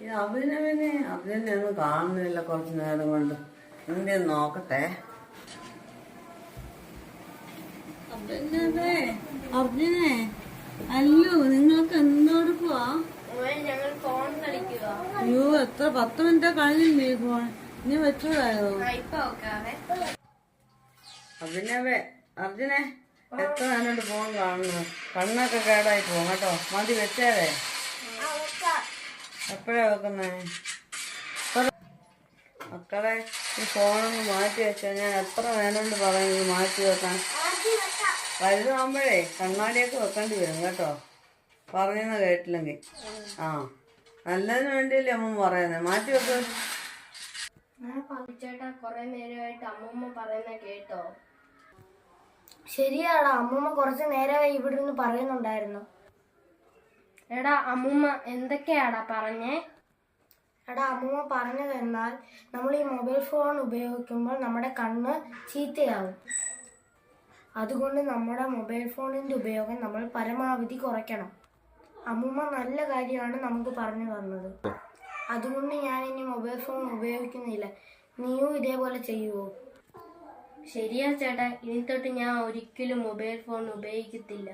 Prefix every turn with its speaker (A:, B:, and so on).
A: ഇത് അഭിനവനെ ഒന്നും കാണുന്നില്ല കുറച്ചു നേരം കൊണ്ട്. എന്റെ നോക്കട്ടെ. അഭിനവേ, അർജുനെ, അല്ലോ നിങ്ങൾക്ക് എന്തോടുക്കുവാ?
B: ഞങ്ങൾ ഫോൺ കളിക്കുക.
A: അയ്യോ, എത്ര 10 മിനിറ്റ് കഴിഞ്ഞില്ലേ ഫോൺ? ഇനി വെച്ചോടായോ? അഭിനവേ, അർജുനെ, എത്ര നേരം ഫോൺ കാണുന്നു? കണ്ണൊക്കെ കേടായി പോകും കേട്ടോ. മതി, വെച്ചേരെ. എപ്പോഴാ വെക്കുന്നേ? മക്കളെ, ഈ ഫോണൊന്ന് മാറ്റി വെച്ചാൽ ഞാൻ എത്ര നേരം കൊണ്ട് പറയുന്നത് മാറ്റി വെക്കാൻ. വലുതാകുമ്പോഴേ കണ്ണാടിയൊക്കെ വെക്കേണ്ടി വരും കേട്ടോ, പറഞ്ഞെന്ന് കേട്ടില്ലെങ്കിൽ. ആ, നല്ലതിന് വേണ്ടിയല്ലേ അമ്മ പറയുന്നത്. മാറ്റി വെക്ക.
B: ചേട്ടാ, കൊറേ നേരമായിട്ട് അമ്മൂമ്മ പറയുന്ന കേട്ടോ?
C: ശരിയാടാ, അമ്മൂമ്മ കുറച്ച് നേരമായി ഇവിടെ നിന്ന് പറയുന്നുണ്ടായിരുന്നു.
B: എടാ അമ്മൂമ്മ എന്തൊക്കെയാടാ പറഞ്ഞേ?
C: എടാ, അമ്മൂമ്മ പറഞ്ഞതെന്നാൽ നമ്മൾ ഈ മൊബൈൽ ഫോൺ ഉപയോഗിക്കുമ്പോൾ നമ്മുടെ കണ്ണ് ചീത്തയാവും. അതുകൊണ്ട് നമ്മുടെ മൊബൈൽ ഫോണിന്റെ ഉപയോഗം നമ്മൾ പരമാവധി കുറയ്ക്കണം. അമ്മൂമ്മ നല്ല കാര്യമാണ് നമുക്ക് പറഞ്ഞു തന്നത്. അതുകൊണ്ട് ഞാൻ ഇനി മൊബൈൽ ഫോൺ ഉപയോഗിക്കുന്നില്ല. നീയും ഇതേപോലെ ചെയ്യുവോ?
B: ശരിയാ ചേട്ടാ, ഇനി തൊട്ട് ഞാൻ ഒരിക്കലും മൊബൈൽ ഫോൺ ഉപയോഗിക്കത്തില്ല.